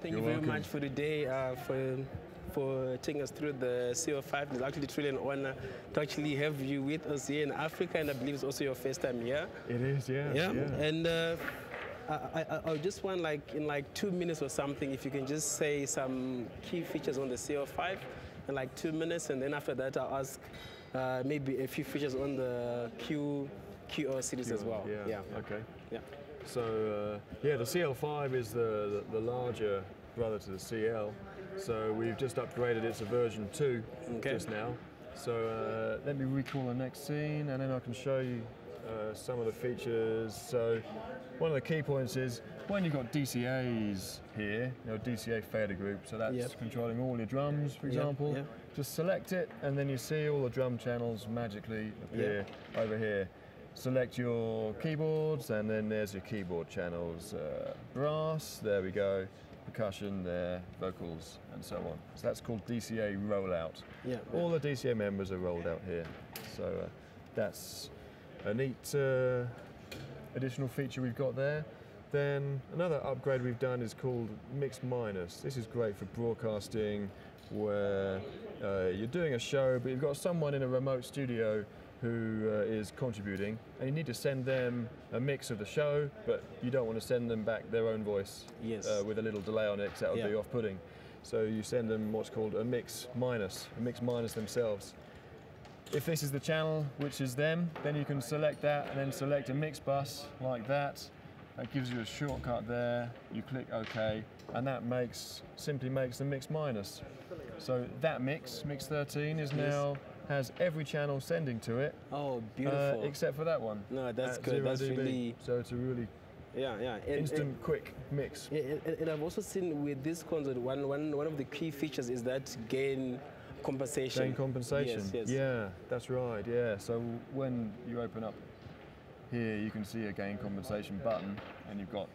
Thank you very much for the day, for taking us through the CL5. It's actually truly an honor to actually have you with us here in Africa, and I believe it's also your first time here. It is, yeah. And I just want, in 2 minutes or something, if you can just say some key features on the CL5 in 2 minutes, and then after that I'll ask maybe a few features on the QL series as well. Yeah. Okay. Yeah. So the CL5 is the larger brother to the CL. So we've just upgraded it to version 2 just now. So let me recall the next scene, and then I can show you some of the features. So one of the key points is when you've got DCAs here, DCA fader group, so that's controlling all your drums, for example. Just select it, and then you see all the drum channels magically appear over here. Select your keyboards, and then there's your keyboard channels. Brass, there we go. Percussion there, vocals, and so on. So that's called DCA rollout. All the DCA members are rolled out here. So that's a neat additional feature we've got there. Then another upgrade we've done is called Mix Minus. This is great for broadcasting where you're doing a show, but you've got someone in a remote studio who is contributing, and you need to send them a mix of the show, but you don't want to send them back their own voice with a little delay on it, because that would be off-putting. So you send them what's called a mix minus themselves. If this is the channel, which is them, then you can select that and then select a mix bus like that. That gives you a shortcut there. You click OK, and that simply makes the mix minus. So that mix 13, is now has every channel sending to it. Oh, beautiful! Except for that one. No, that's good. That's really. So it's a really instant, quick mix. And I've also seen with this console, one of the key features is that gain compensation. Gain compensation. Yes. Yeah, that's right. Yeah. So when you open up here, you can see a gain compensation button, and you've got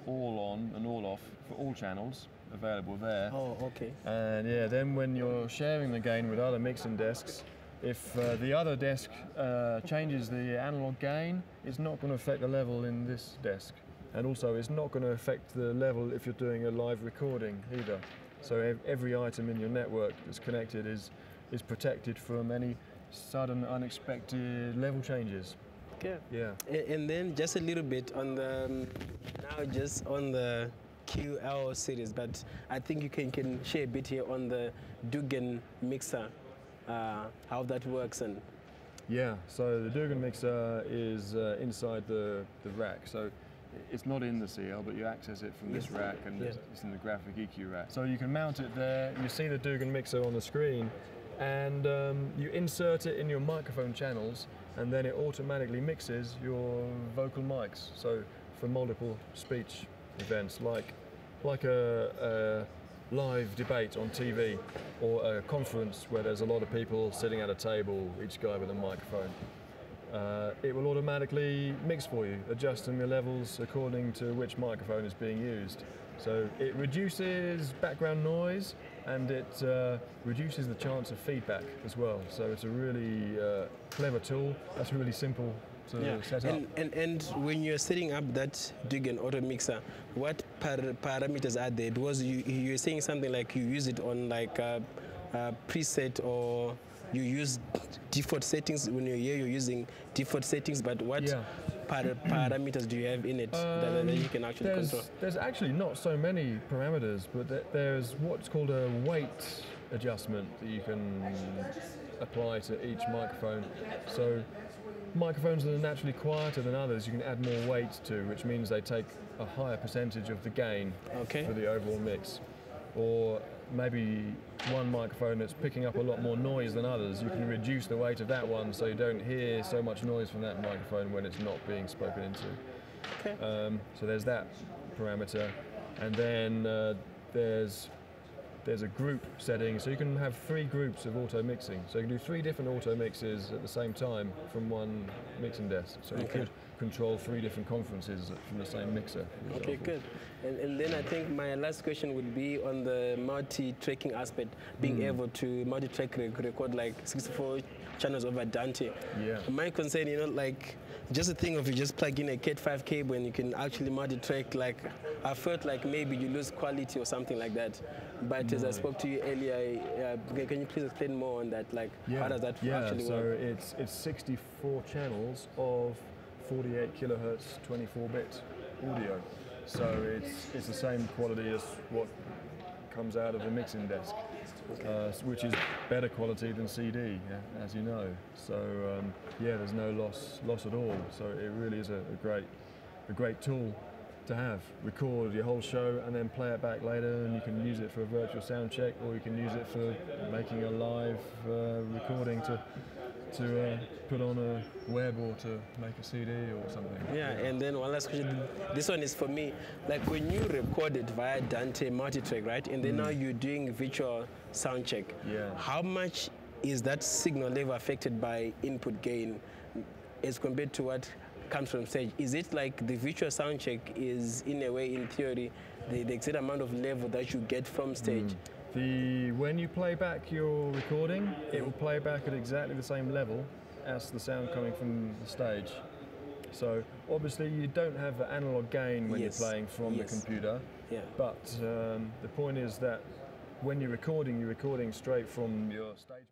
all on and all off for all channels available there. Oh, okay. And then when you're sharing the gain with other mixing desks, if the other desk changes the analog gain, it's not going to affect the level in this desk. And also it's not going to affect the level if you're doing a live recording either. So every item in your network that's connected is protected from any sudden unexpected level changes. Okay. Yeah. And then just a little bit on the, just on the QL series, but I think you can share a bit here on the Dugan mixer, how that works. And so the Dugan mixer is inside the rack, so it's not in the CL, but you access it from this rack, and it's in the graphic EQ rack. So you can mount it there, you see the Dugan mixer on the screen, and you insert it in your microphone channels, and then it automatically mixes your vocal mics. So for multiple speech events, like a live debate on TV, or a conference where there's a lot of people sitting at a table, each guy with a microphone. It will automatically mix for you, adjusting the levels according to which microphone is being used. So it reduces background noise, and it reduces the chance of feedback as well. So it's a really clever tool. That's really simple to set up. And when you're setting up that Dugan auto mixer, what parameters are there? Because you're saying something like you use it on a preset, or you use default settings. When you're here, you're using default settings, but what parameters do you have in it that you can actually control? There's actually not so many parameters, but there's what's called a weight adjustment that you can apply to each microphone. So microphones that are naturally quieter than others, you can add more weight to, which means they take a higher percentage of the gain for the overall mix. Or maybe one microphone that's picking up a lot more noise than others, you can reduce the weight of that one so you don't hear so much noise from that microphone when it's not being spoken into. So there's that parameter. And then there's a group setting, so you can have 3 groups of auto mixing. So you can do 3 different auto mixes at the same time from one mixing desk. So you could control 3 different conferences from the same mixer. Okay, good. And then I think my last question would be on the multi-tracking aspect, being able to multi-track record 64 channels over Dante. Yeah. My concern, just a thing of you just plug in a Cat5 cable and you can actually multi-track. Like, I felt like maybe you lose quality or something like that. But as I spoke to you earlier, can you please explain more on that? Like, how does that actually work? So it's 64 channels of 48 kilohertz 24-bit audio. So it's the same quality as what comes out of the mixing desk, which is better quality than CD, as you know. So yeah, there's no loss at all. So it really is a great tool to have. Record your whole show and then play it back later, and you can use it for a virtual sound check, or you can use it for making a live recording to put on a web or to make a CD or something. Yeah, and then one last question. This one is for me. Like when you recorded via Dante multitrack, right? And then now you're doing virtual sound check. Yeah. How much is that signal level affected by input gain as compared to what comes from stage? Is it like the virtual sound check is, in a way, in theory, the exact amount of level that you get from stage? When you play back your recording, it will play back at exactly the same level as the sound coming from the stage. So obviously you don't have the analog gain when you're playing from the computer. Yeah. But the point is that when you're recording straight from your stage.